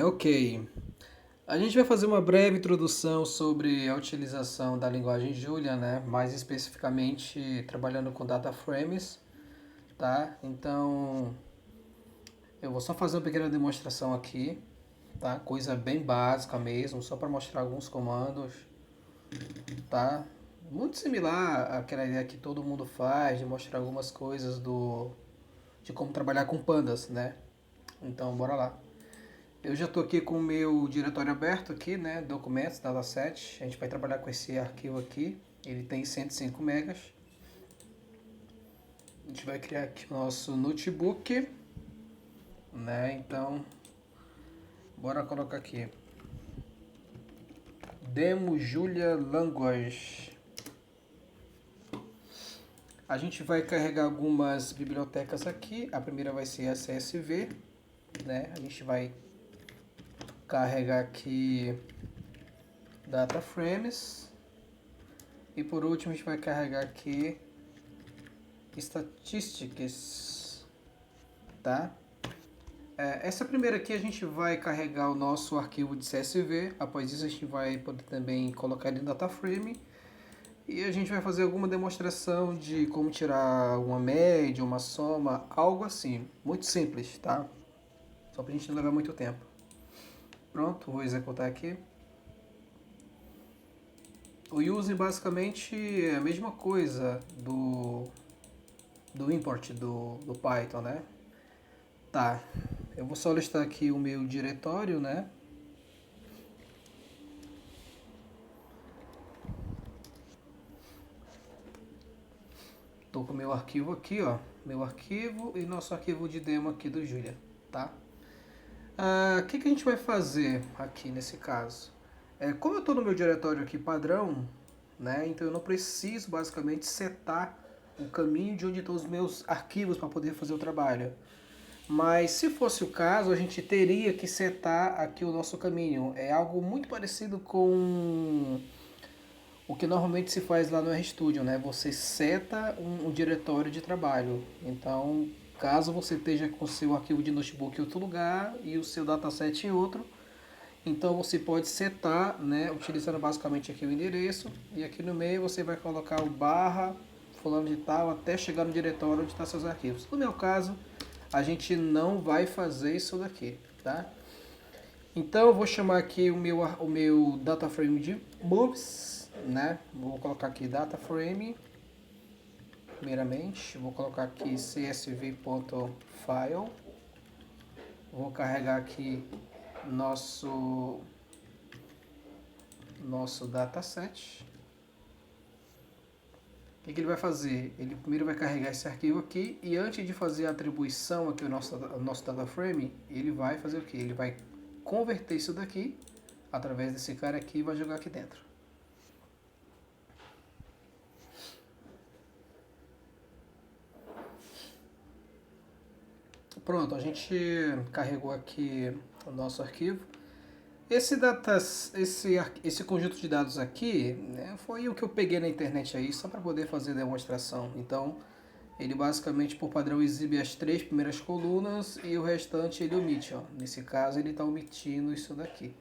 Ok. A gente vai fazer uma breve introdução sobre a utilização da linguagem Julia, né? Mais especificamente trabalhando com data frames, tá? Então, eu vou só fazer uma pequena demonstração aqui, tá? Coisa bem básica mesmo, só para mostrar alguns comandos, tá? Muito similar àquela ideia que todo mundo faz de mostrar algumas coisas de como trabalhar com pandas, né? Então, bora lá. Eu já estou aqui com o meu diretório aberto aqui, né? Documentos, dataset. A gente vai trabalhar com esse arquivo aqui. Ele tem 105 megas. A gente vai criar aqui o nosso notebook, né? Então, bora colocar aqui. Demo Julia Language. A gente vai carregar algumas bibliotecas aqui. A primeira vai ser a CSV, né? A gente vai carregar aqui data frames. E por último a gente vai carregar aqui Statistics, tá? Essa primeira aqui a gente vai carregar o nosso arquivo de CSV. Após isso a gente vai poder também colocar ele no DataFrame. E a gente vai fazer alguma demonstração de como tirar uma média, uma soma, algo assim. Muito simples, tá? Só pra gente não levar muito tempo. Pronto, vou executar aqui. O using basicamente é a mesma coisa do import do Python, né? Tá, eu vou só listar aqui o meu diretório, né? Tô com o meu arquivo aqui, ó. Meu arquivo e nosso arquivo de demo aqui do Julia, tá? O que a gente vai fazer aqui nesse caso? Como eu estou no meu diretório aqui padrão, né? Então eu não preciso basicamente setar o caminho de onde estão os meus arquivos para poder fazer o trabalho. Mas se fosse o caso, a gente teria que setar aqui o nosso caminho. É algo muito parecido com o que normalmente se faz lá no RStudio, né? Você seta um diretório de trabalho. Então, caso você esteja com o seu arquivo de notebook em outro lugar e o seu dataset em outro, então você pode setar, né, utilizando basicamente aqui o endereço, e aqui no meio você vai colocar o barra fulano de tal até chegar no diretório onde estão seus arquivos. No meu caso, a gente não vai fazer isso daqui, tá? Então eu vou chamar aqui o meu data frame de moves, né? Vou colocar aqui data frame, primeiramente. Vou colocar aqui csv.file. Vou carregar aqui nosso dataset. O que ele vai fazer? Ele primeiro vai carregar esse arquivo aqui e antes de fazer a atribuição aqui ao nosso data frame, ele vai fazer o que? Ele vai converter isso daqui através desse cara aqui e vai jogar aqui dentro. Pronto, a gente carregou aqui o nosso arquivo. Esse conjunto de dados aqui, né, foi o que eu peguei na internet aí só para poder fazer a demonstração. Então, ele basicamente por padrão exibe as 3 primeiras colunas e o restante ele omite. Ó. Nesse caso, ele está omitindo isso daqui.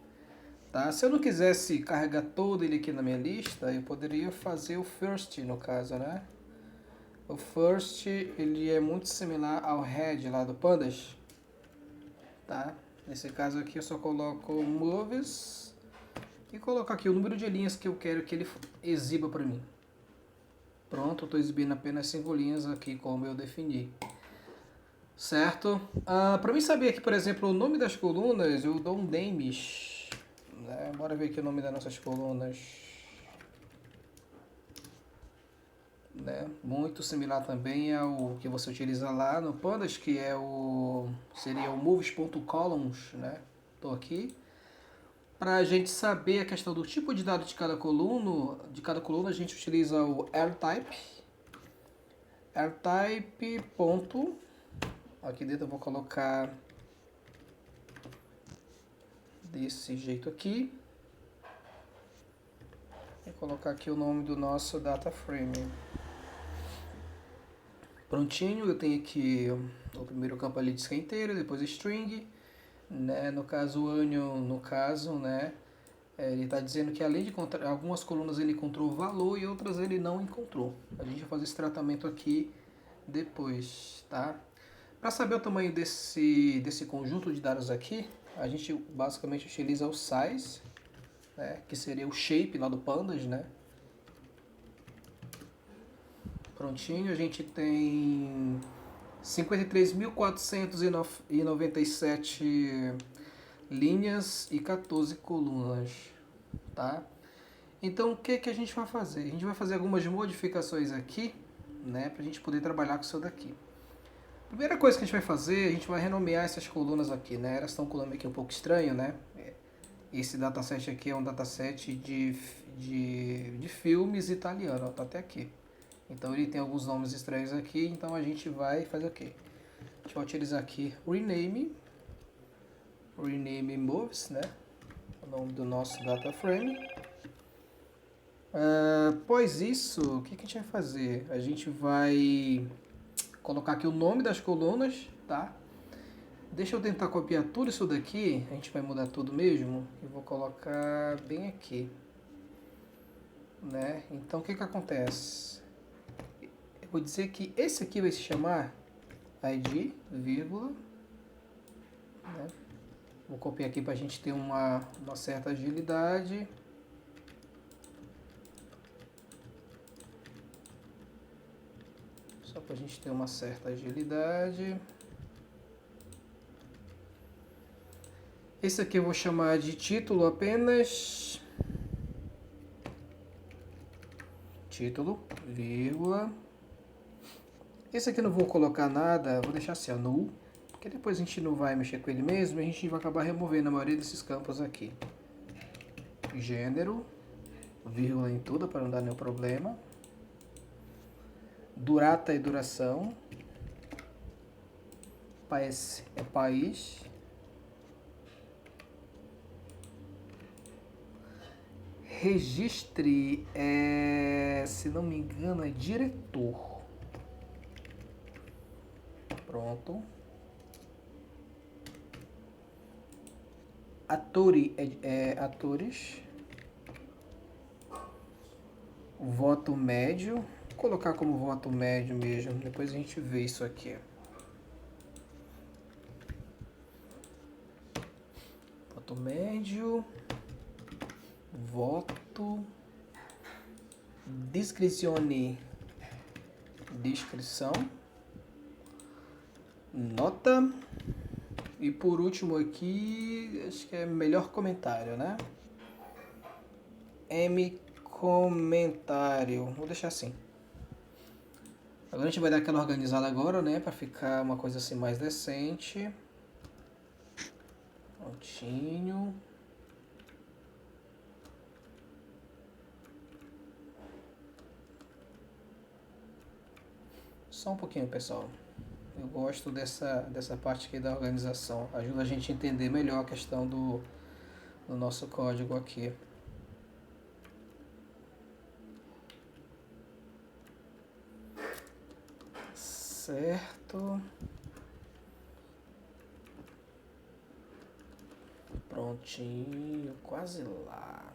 Tá? Se eu não quisesse carregar todo ele aqui na minha lista, eu poderia fazer o first no caso, né? O first ele é muito similar ao head lá do Pandas, tá? Nesse caso aqui eu só coloco moves e coloco aqui o número de linhas que eu quero que ele exiba para mim. Pronto, eu estou exibindo apenas 5 linhas aqui como eu defini. Certo? Para mim saber aqui, por exemplo, o nome das colunas, eu dou um names. Né? Bora ver aqui o nome das nossas colunas. Né? Muito similar também ao que você utiliza lá no Pandas, que seria o moves.columns, né? Estou aqui. Para a gente saber a questão do tipo de dado de cada coluna, a gente utiliza o rtype. Rtype. Ponto. Aqui dentro eu vou colocar desse jeito aqui. Vou colocar aqui o nome do nosso data frame. Prontinho, eu tenho aqui o primeiro campo ali de inteiro, depois string. né? No caso, o onion, no caso, né? Ele está dizendo que além de encontrar algumas colunas ele encontrou valor e outras ele não encontrou. A gente vai fazer esse tratamento aqui depois, tá? Para saber o tamanho desse conjunto de dados aqui, a gente basicamente utiliza o size, né? Que seria o shape lá do pandas, né? Prontinho, a gente tem 53.497 linhas e 14 colunas, tá? Então, o que que a gente vai fazer? A gente vai fazer algumas modificações aqui, né, para a gente poder trabalhar com isso daqui. Primeira coisa que a gente vai fazer, a gente vai renomear essas colunas aqui, né? Elas estão com o nome aqui um pouco estranho, né? Esse dataset aqui é um dataset de filmes italiano, ó, tá até aqui. Então ele tem alguns nomes estranhos aqui, então a gente vai fazer o quê? A gente vai utilizar aqui rename moves, né? O nome do nosso data frame. Após isso, o que a gente vai fazer? A gente vai colocar aqui o nome das colunas, tá? Deixa eu tentar copiar tudo isso daqui, a gente vai mudar tudo mesmo. Eu vou colocar bem aqui, né? Então o que acontece? Eu vou dizer que esse aqui vai se chamar ID, vírgula, né? Vou copiar aqui para a gente ter uma certa agilidade. Só para a gente ter uma certa agilidade. Esse aqui eu vou chamar de título apenas. Título, vírgula. Esse aqui eu não vou colocar nada, vou deixar assim, ó, null. Porque depois a gente não vai mexer com ele mesmo, a gente vai acabar removendo a maioria desses campos aqui. Gênero, vírgula em tudo para não dar nenhum problema. Durata e duração. País é país. Registre, se não me engano, é diretor. Pronto. Atores. Voto médio. Vou colocar como voto médio mesmo. Depois a gente vê isso aqui. Voto médio. Voto. Descrizione. Descrição. Nota. E por último aqui, acho que é melhor comentário, né? M comentário. Vou deixar assim. Agora a gente vai dar aquela organizada agora, né? Pra ficar uma coisa assim mais decente. Prontinho. Só um pouquinho, pessoal. Eu gosto dessa parte aqui da organização. Ajuda a gente a entender melhor a questão do nosso código aqui. Certo. Prontinho, quase lá.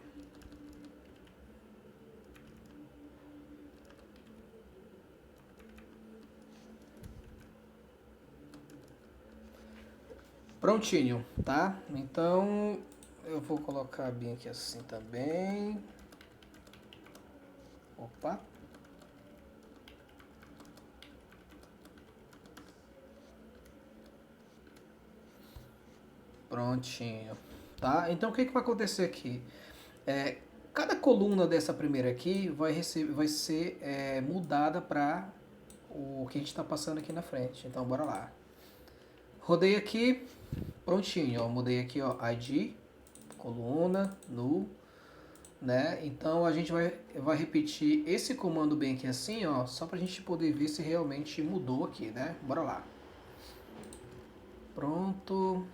Prontinho, tá? Então eu vou colocar bem aqui assim também. Opa. Prontinho, tá? Então o que vai acontecer aqui? Cada coluna dessa primeira aqui vai ser mudada para o que a gente está passando aqui na frente. Então bora lá. Rodei aqui, prontinho, ó, mudei aqui, ó, ID, coluna, null, né? Então a gente vai repetir esse comando bem aqui assim, ó, só pra gente poder ver se realmente mudou aqui, né? Bora lá. Pronto.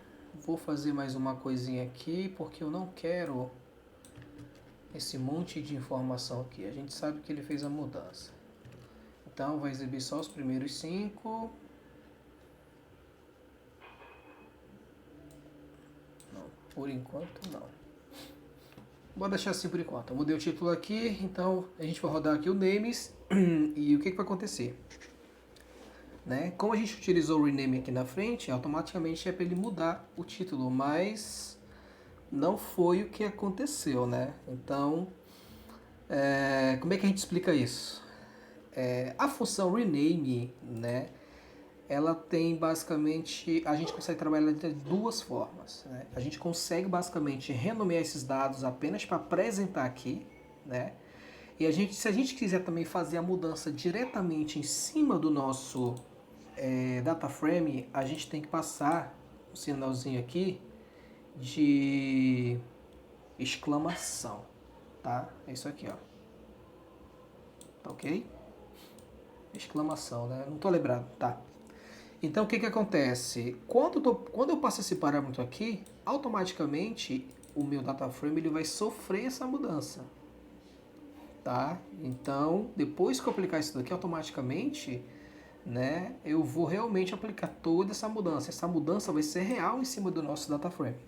Vou fazer mais uma coisinha aqui, porque eu não quero esse monte de informação aqui. A gente sabe que ele fez a mudança. Então vai exibir só os primeiros 5. Por enquanto não. Vou deixar assim por enquanto. Eu mudei o título aqui, então a gente vai rodar aqui o names e o que vai acontecer? Né? Como a gente utilizou o rename aqui na frente, automaticamente é para ele mudar o título, mas não foi o que aconteceu, né? Então, como é que a gente explica isso? A função rename, né? Ela tem basicamente, a gente consegue trabalhar de duas formas, né? A gente consegue basicamente renomear esses dados apenas para apresentar aqui, né? E se a gente quiser também fazer a mudança diretamente em cima do nosso data frame, a gente tem que passar um sinalzinho aqui de exclamação, tá? É isso aqui, ó. Tá ok? Exclamação, né? Não tô lembrado, tá? Então, o que acontece? Quando eu passo esse parâmetro aqui, automaticamente o meu data frame ele vai sofrer essa mudança, tá? Então, depois que eu aplicar isso daqui, automaticamente, né, eu vou realmente aplicar toda essa mudança. Essa mudança vai ser real em cima do nosso data frame,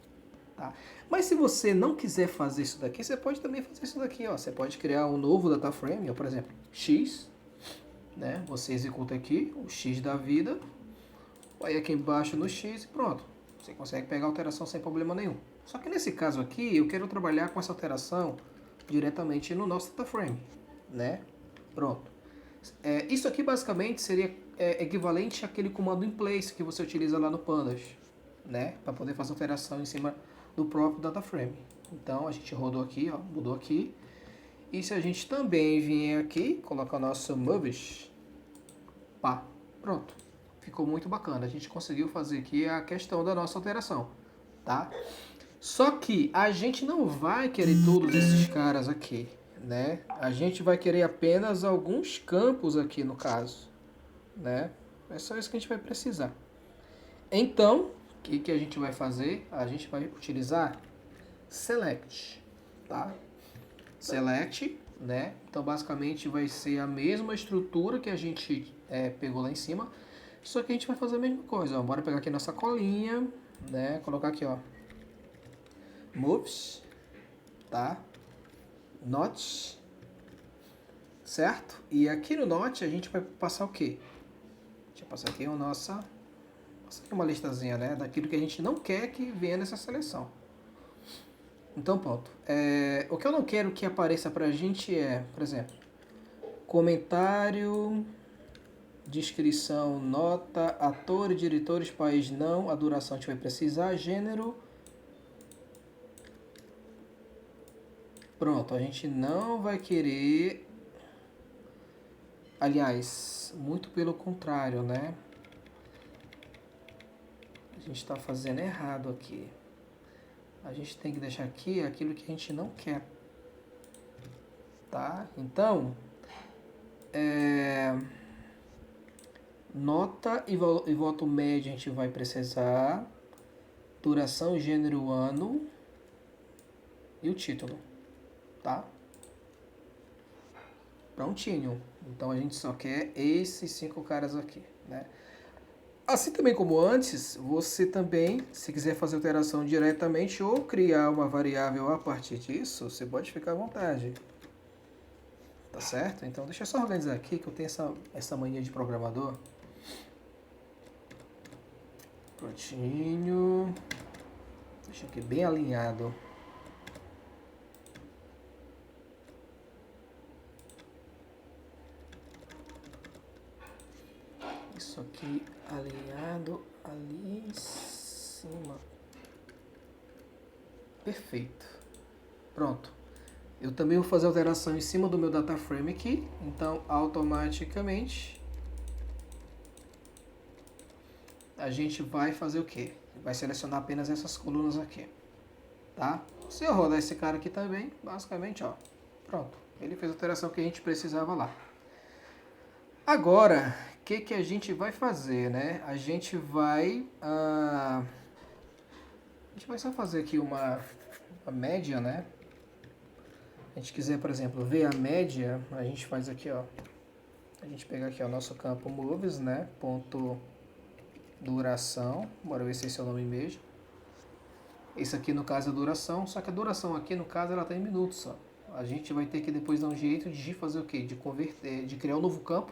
tá? Mas se você não quiser fazer isso daqui, você pode também fazer isso daqui, ó. Você pode criar um novo data frame, ó, por exemplo, x, né? Você executa aqui o x da vida. Aí aqui embaixo no X e pronto. Você consegue pegar a alteração sem problema nenhum. Só que nesse caso aqui, eu quero trabalhar com essa alteração diretamente no nosso data frame, né? Pronto. Isso aqui basicamente seria equivalente àquele comando in place que você utiliza lá no Pandas, né? Para poder fazer alteração em cima do próprio data frame. Então a gente rodou aqui, ó, mudou aqui. E se a gente também vier aqui, colocar o nosso movies, pá, pronto. Ficou muito bacana. A gente conseguiu fazer aqui a questão da nossa alteração, tá? Só que a gente não vai querer todos esses caras aqui, né? A gente vai querer apenas alguns campos aqui no caso, né? É só isso que a gente vai precisar. Então, o que a gente vai fazer? A gente vai utilizar select, tá? Select, né? Então, basicamente vai ser a mesma estrutura que a gente pegou lá em cima. Só que a gente vai fazer a mesma coisa, ó. Bora pegar aqui nossa colinha, né? Colocar aqui, ó. Moves, tá? Not, certo? E aqui no Not a gente vai passar o quê? Deixa eu passar aqui uma listazinha, né? Daquilo que a gente não quer que venha nessa seleção. Então, pronto. O que eu não quero que apareça pra gente por exemplo, comentário, descrição, nota, ator, diretores, país não, a duração a gente vai precisar, gênero. Pronto, a gente não vai querer, aliás, muito pelo contrário, né? A gente está fazendo errado aqui. A gente tem que deixar aqui aquilo que a gente não quer, tá? Então, nota e voto médio a gente vai precisar, duração, gênero, ano e o título, tá? Prontinho. Então a gente só quer esses 5 caras aqui, né? Assim também como antes, você também, se quiser fazer alteração diretamente ou criar uma variável a partir disso, você pode ficar à vontade. Tá certo? Então deixa eu só organizar aqui que eu tenho essa mania de programador. Prontinho. Deixa aqui bem alinhado. Isso aqui alinhado ali em cima. Perfeito. Pronto. Eu também vou fazer alteração em cima do meu data frame aqui. Então, automaticamente, a gente vai fazer o quê? Vai selecionar apenas essas colunas aqui. Tá? Se eu rodar esse cara aqui também, basicamente, ó. Pronto. Ele fez a alteração que a gente precisava lá. Agora, o que a gente vai fazer, né? A gente vai só fazer aqui uma média, né? A gente quiser, por exemplo, ver a média, a gente faz aqui, ó. A gente pega aqui o nosso campo moves, né? Ponto duração. Bora ver se esse é o nome mesmo. Esse aqui no caso é a duração, só que a duração aqui no caso ela está em minutos só. A gente vai ter que depois dar um jeito de fazer o quê? De converter, de criar um novo campo,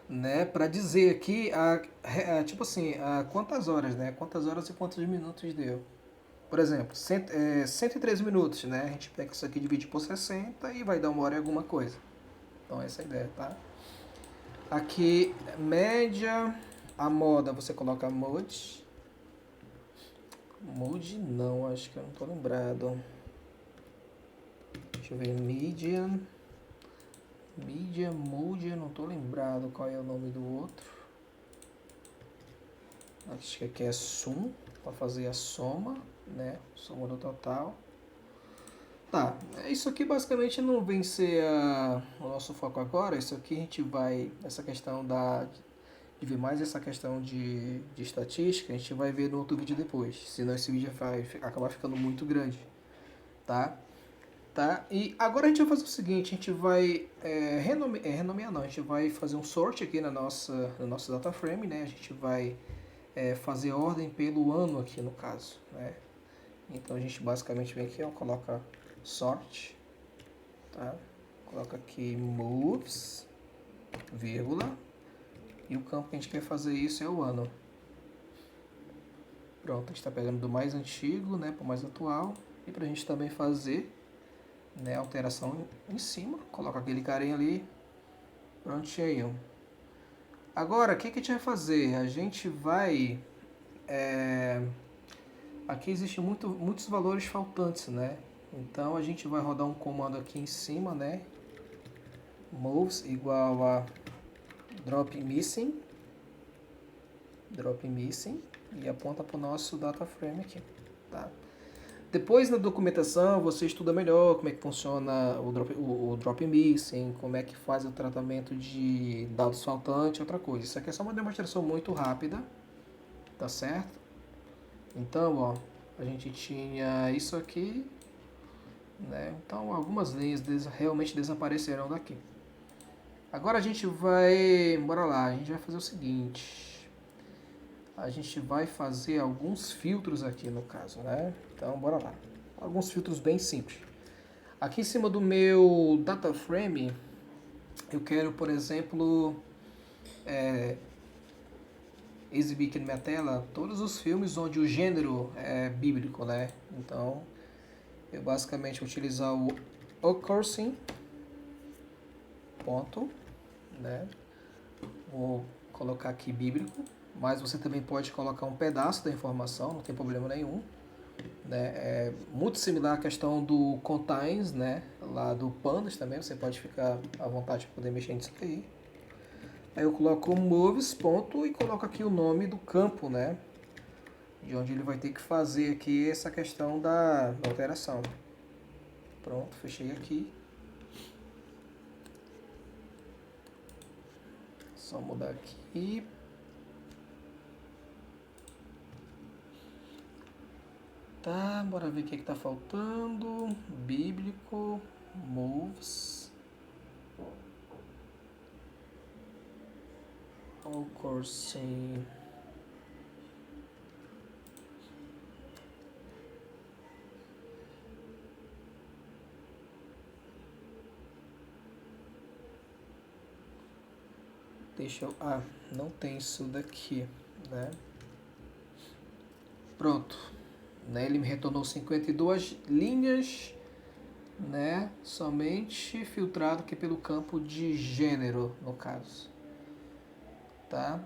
né, para dizer aqui tipo assim, quantas horas, né? Quantas horas e quantos minutos deu. Por exemplo, 113 minutos, né? A gente pega isso aqui, divide por 60 e vai dar 1 hora e alguma coisa. Então essa é a ideia, tá? Aqui, média, a moda, você coloca mode. Mode não, acho que eu não tô lembrado. Deixa eu ver, median. Median, mode, eu não tô lembrado qual é o nome do outro. Acho que aqui é sum, para fazer a soma, né? Soma do total. Tá, isso aqui basicamente não vem ser o nosso foco agora. Isso aqui a gente vai, essa questão de ver mais essa questão de estatística, a gente vai ver no outro vídeo depois. Senão esse vídeo vai acabar ficando muito grande, tá? Tá? E agora a gente vai fazer o seguinte, a gente vai renomear não, a gente vai fazer um sort aqui no nosso data frame, né? A gente vai fazer ordem pelo ano aqui no caso, né? Então a gente basicamente vem aqui, ó, coloca sort, tá? Coloca aqui moves, vírgula, e o campo que a gente quer fazer isso é o ano. Pronto, a gente está pegando do mais antigo, né, para o mais atual, e para a gente também fazer, né, alteração em cima, coloca aquele carinha ali, prontinho. Agora, o que a gente vai fazer? A gente vai... aqui existem muitos valores faltantes, né? Então a gente vai rodar um comando aqui em cima, né? Moves igual a drop missing, e aponta para o nosso data frame aqui, tá? Depois na documentação você estuda melhor como é que funciona o drop missing, como é que faz o tratamento de dados faltantes, outra coisa. Isso aqui é só uma demonstração muito rápida, tá certo? Então, ó, a gente tinha isso aqui, né? Então algumas linhas realmente desaparecerão daqui. Agora a gente vai, bora lá, a gente vai fazer o seguinte, a gente vai fazer alguns filtros aqui no caso, né? Então bora lá, alguns filtros bem simples. Aqui em cima do meu data frame, eu quero, por exemplo, exibir aqui na minha tela todos os filmes onde o gênero é bíblico, né? Então eu basicamente vou utilizar o occurring, ponto, né? Vou colocar aqui bíblico, mas você também pode colocar um pedaço da informação, não tem problema nenhum, né? É muito similar à questão do contains, né? Lá do pandas também, você pode ficar à vontade para poder mexer nisso aí. Aí eu coloco moves, ponto, e coloco aqui o nome do campo, né? De onde ele vai ter que fazer aqui essa questão da alteração. Pronto, fechei aqui. Só mudar aqui. Tá, bora ver o que tá faltando. Bíblico, moves. Occurring. Deixa eu... não tem isso daqui, né? Pronto. Né? Ele me retornou 52 linhas, né? Somente filtrado aqui pelo campo de gênero, no caso. Tá?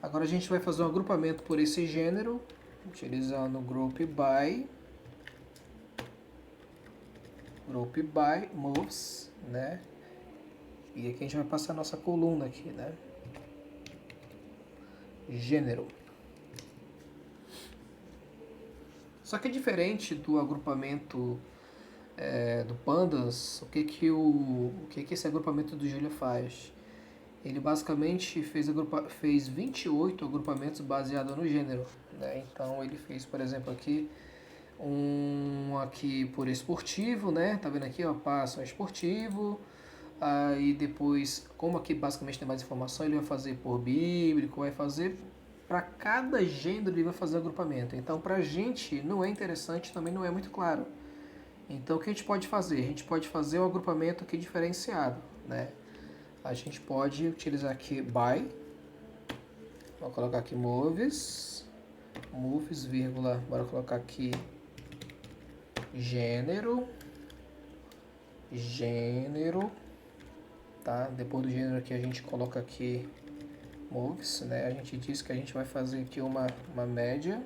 Agora a gente vai fazer um agrupamento por esse gênero, utilizando o group by moves, né? E aqui a gente vai passar a nossa coluna aqui, né? Gênero. Só que é diferente do agrupamento do Pandas. O que esse agrupamento do Julia faz? Ele basicamente fez 28 agrupamentos baseados no gênero, né? Então ele fez, por exemplo, aqui um aqui por esportivo, né? Tá vendo aqui, ó, passa um esportivo. Aí depois, como aqui basicamente tem mais informação, ele vai fazer por bíblico, vai fazer para cada gênero ele vai fazer agrupamento. Então, para a gente não é interessante, também não é muito claro. Então, o que a gente pode fazer? A gente pode fazer um agrupamento aqui diferenciado, né? A gente pode utilizar aqui by, vou colocar aqui moves, vírgula, bora colocar aqui gênero, tá? Depois do gênero aqui a gente coloca aqui moves, né? A gente diz que a gente vai fazer aqui uma média.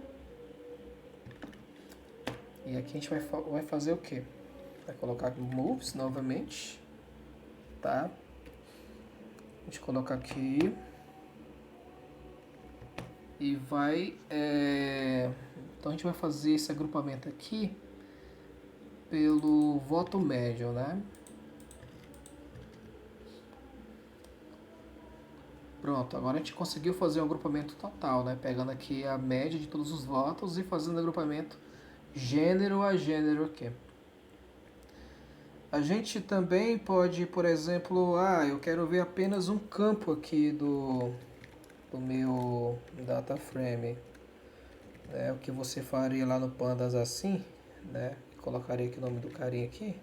E aqui a gente vai fazer o que? Vai colocar moves novamente, tá? A gente coloca aqui e vai... Então a gente vai fazer esse agrupamento aqui pelo voto médio, né? Pronto, agora a gente conseguiu fazer um agrupamento total, né? Pegando aqui a média de todos os votos e fazendo agrupamento gênero a gênero aqui. A gente também pode, por exemplo, eu quero ver apenas um campo aqui do meu data frame. O que você faria lá no Pandas assim, né? Colocaria aqui o nome do carinha aqui.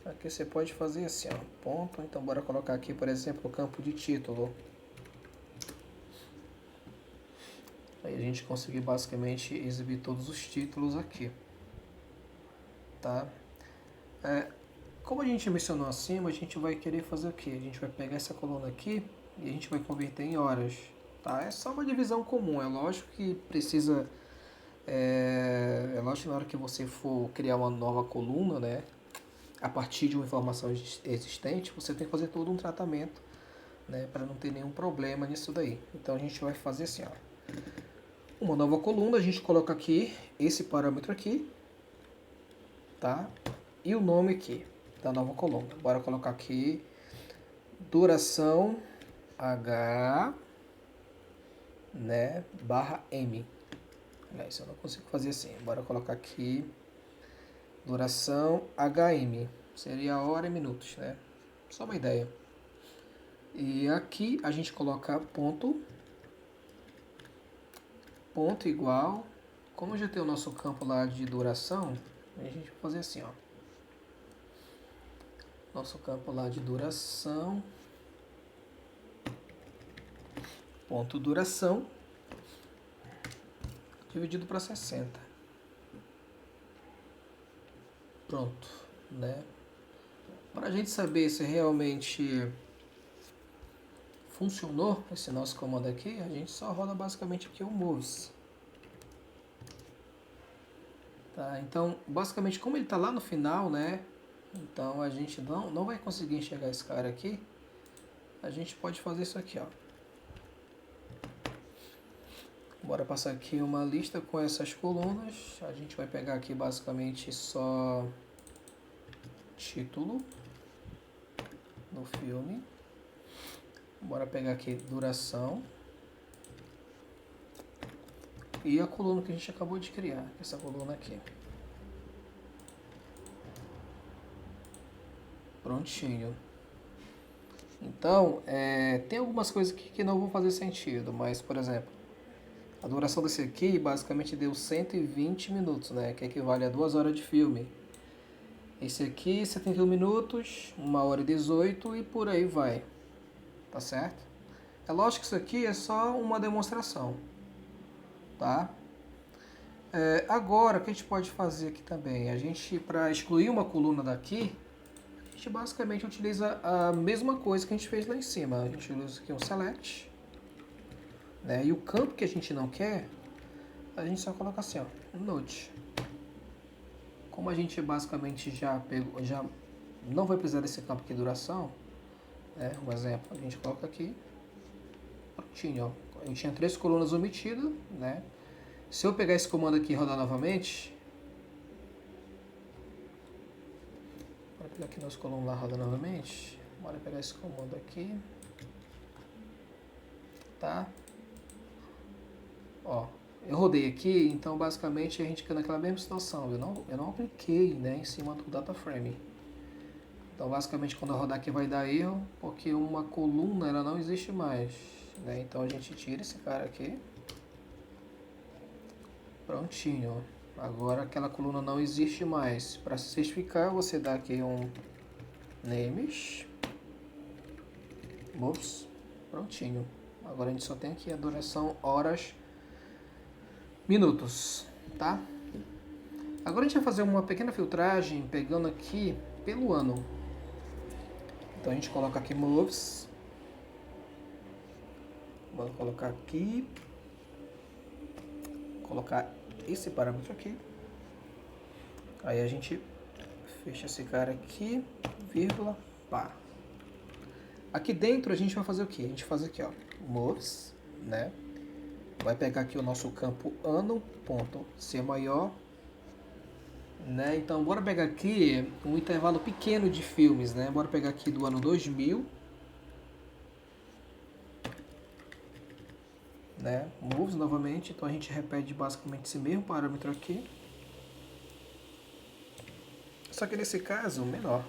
Aqui você pode fazer assim, ó, ponto. Então bora colocar aqui, por exemplo, o campo de título. Aí a gente conseguir basicamente exibir todos os títulos aqui, tá? Como a gente mencionou acima, a gente vai querer fazer o que? A gente vai pegar essa coluna aqui e a gente vai converter em horas, tá? É só uma divisão comum, é lógico que precisa... É lógico que na hora que você for criar uma nova coluna, né? A partir de uma informação existente, você tem que fazer todo um tratamento, né? Para não ter nenhum problema nisso daí. Então a gente vai fazer assim, ó. Uma nova coluna, a gente coloca aqui esse parâmetro aqui, tá? E o nome aqui da nova coluna. Bora colocar aqui duração H, né, barra M. Aliás, eu não consigo fazer assim. Bora colocar aqui duração HM. Seria hora e minutos, né? Só uma ideia. E aqui a gente coloca ponto igual. Como já tem o nosso campo lá de duração, a gente vai fazer assim, ó. Nosso campo lá de duração, ponto duração, dividido para 60. Pronto, né? Para a gente saber se realmente funcionou esse nosso comando aqui, a gente só roda basicamente aqui o moves. Tá, então, basicamente, como ele está lá no final, né? Então a gente não vai conseguir enxergar esse cara aqui. A gente pode fazer isso aqui, ó. Bora passar aqui uma lista com essas colunas. A gente vai pegar aqui basicamente só título no filme. Bora pegar aqui duração. E a coluna que a gente acabou de criar, essa coluna aqui. Prontinho. Então, tem algumas coisas que não vão fazer sentido, mas, por exemplo, a duração desse aqui basicamente deu 120 minutos, né? Que equivale a 2 horas de filme. Esse aqui, 71 minutos, 1 hora e 18 e por aí vai. Tá certo? É lógico que isso aqui é só uma demonstração, tá? Agora, o que a gente pode fazer aqui também? A gente, para excluir uma coluna daqui, a gente basicamente utiliza a mesma coisa que a gente fez lá em cima. A gente usa aqui um select, né? E o campo que a gente não quer, a gente só coloca assim, ó, um note. Como a gente basicamente já não vai precisar desse campo aqui, duração, né? Um exemplo, a gente coloca aqui, prontinho, ó. Eu tinha 3 colunas omitidas, né? Se eu pegar esse comando aqui e rodar novamente, bora pegar aqui nosso coluna lá, roda novamente, bora pegar esse comando aqui, tá? Ó, eu rodei aqui, então basicamente a gente fica naquela mesma situação, eu não apliquei, né, em cima do data frame. Então basicamente quando eu rodar aqui vai dar erro, porque uma coluna ela não existe mais. né? Então a gente tira esse cara aqui. Prontinho. Agora aquela coluna não existe mais. Para se certificar, você dá aqui um names. Moves. Prontinho. Agora a gente só tem aqui a duração horas, minutos, tá? Agora a gente vai fazer uma pequena filtragem pegando aqui pelo ano. Então a gente coloca aqui moves. Vou colocar aqui. Colocar esse parâmetro aqui. Aí a gente fecha esse cara aqui, vírgula, pá. Aqui dentro a gente vai fazer o que? A gente faz aqui, ó, moves, né? Vai pegar aqui o nosso campo ano, ponto, ser maior, né? Então bora pegar aqui um intervalo pequeno de filmes, né? Bora pegar aqui do ano 2000, né? Moves novamente, então a gente repete basicamente esse mesmo parâmetro aqui. Só que nesse caso, menor.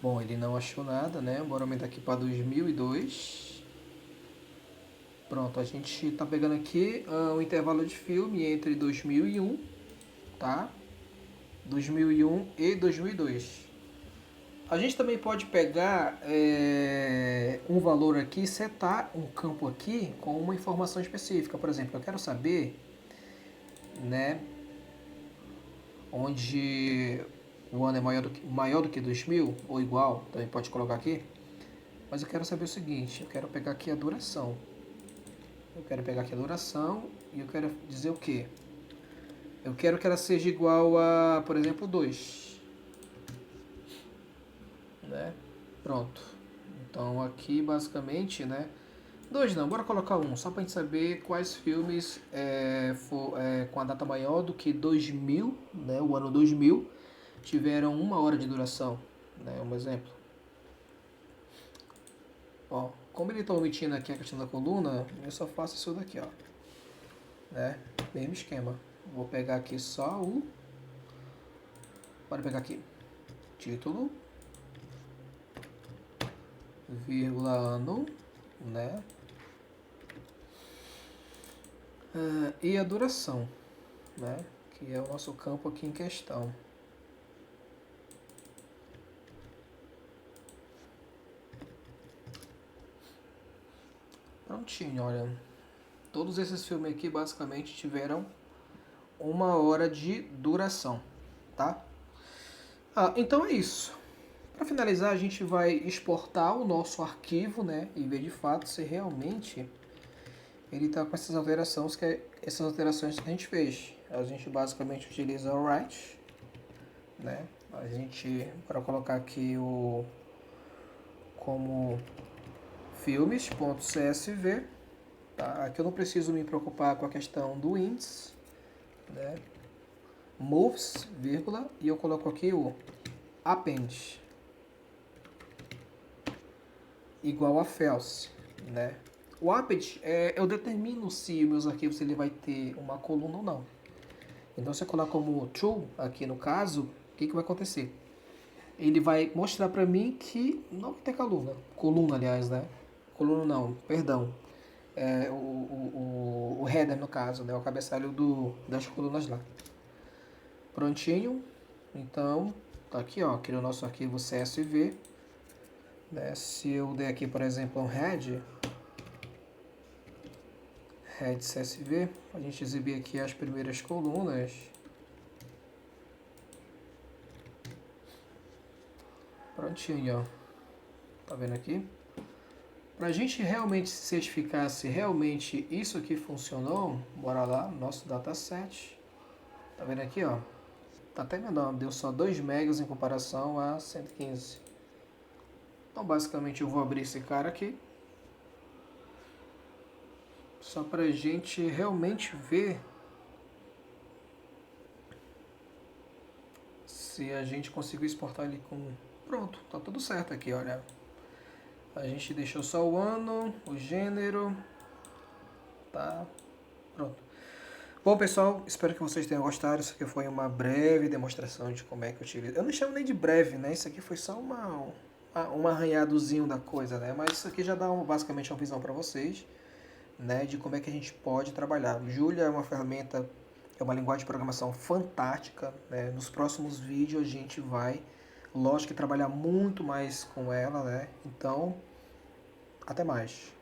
Bom, ele não achou nada, né? Bora aumentar aqui para 2002. Pronto, a gente tá pegando aqui o intervalo de filme entre 2001, tá? 2001 e 2002. A gente também pode pegar um valor aqui e setar um campo aqui com uma informação específica. Por exemplo, eu quero saber, né, onde o ano é maior do que 2000 ou igual, também pode colocar aqui. Mas eu quero saber o seguinte, eu quero pegar aqui a duração. Eu quero pegar aqui a duração e eu quero dizer o quê? Eu quero que ela seja igual a, por exemplo, 2. Né? Pronto. Então aqui basicamente, né? 2 não, bora colocar 1, só pra gente saber quais filmes com a data maior do que 2000, né? O ano 2000, tiveram 1 hora de duração, né? Um exemplo. Ó, como ele está omitindo aqui a questão da coluna, eu só faço isso daqui, ó. Né? Mesmo esquema. Vou pegar aqui só o... Bora pegar aqui. Título. Vírgula ano. Né? E a duração. Né? Que é o nosso campo aqui em questão. Prontinho, olha. Todos esses filmes aqui basicamente tiveram 1 hora de duração, tá? Então é isso. Para finalizar, a gente vai exportar o nosso arquivo, né? E ver de fato se realmente ele está com essas alterações que a gente fez. A gente basicamente utiliza o write, né? A gente, para colocar aqui como filmes.csv, tá? Aqui eu não preciso me preocupar com a questão do índice, né? Moves, vírgula, e eu coloco aqui o append igual a false, né? O append, eu determino se meus arquivos ele vai ter uma coluna ou não. Então se eu colocar como true aqui no caso, o que vai acontecer? Ele vai mostrar para mim que não vai ter coluna aliás, né? Coluna não, perdão. O header no caso, né? O cabeçalho das colunas lá. Prontinho. Então, tá aqui, ó, aqui no nosso arquivo CSV. Né? Se eu der aqui, por exemplo, um head CSV, a gente exibir aqui as primeiras colunas. Prontinho, ó. Tá vendo aqui? Para a gente realmente se certificar se realmente isso aqui funcionou, bora lá, nosso dataset. Tá vendo aqui, ó? Tá até menor, deu só 2 megas em comparação a 115. Então, basicamente, eu vou abrir esse cara aqui. Só pra gente realmente ver se a gente conseguiu exportar ele com... Pronto, tá tudo certo aqui, olha. A gente deixou só o ano, o gênero, tá? Pronto. Bom, pessoal, espero que vocês tenham gostado. Isso aqui foi uma breve demonstração de como é que eu utilizo. Eu não chamo nem de breve, né? Isso aqui foi só um arranhadozinho da coisa, né? Mas isso aqui já dá basicamente uma visão para vocês, né? De como é que a gente pode trabalhar. Julia é uma ferramenta, é uma linguagem de programação fantástica, né? Nos próximos vídeos a gente vai, lógico, que trabalhar muito mais com ela, né? Então, até mais.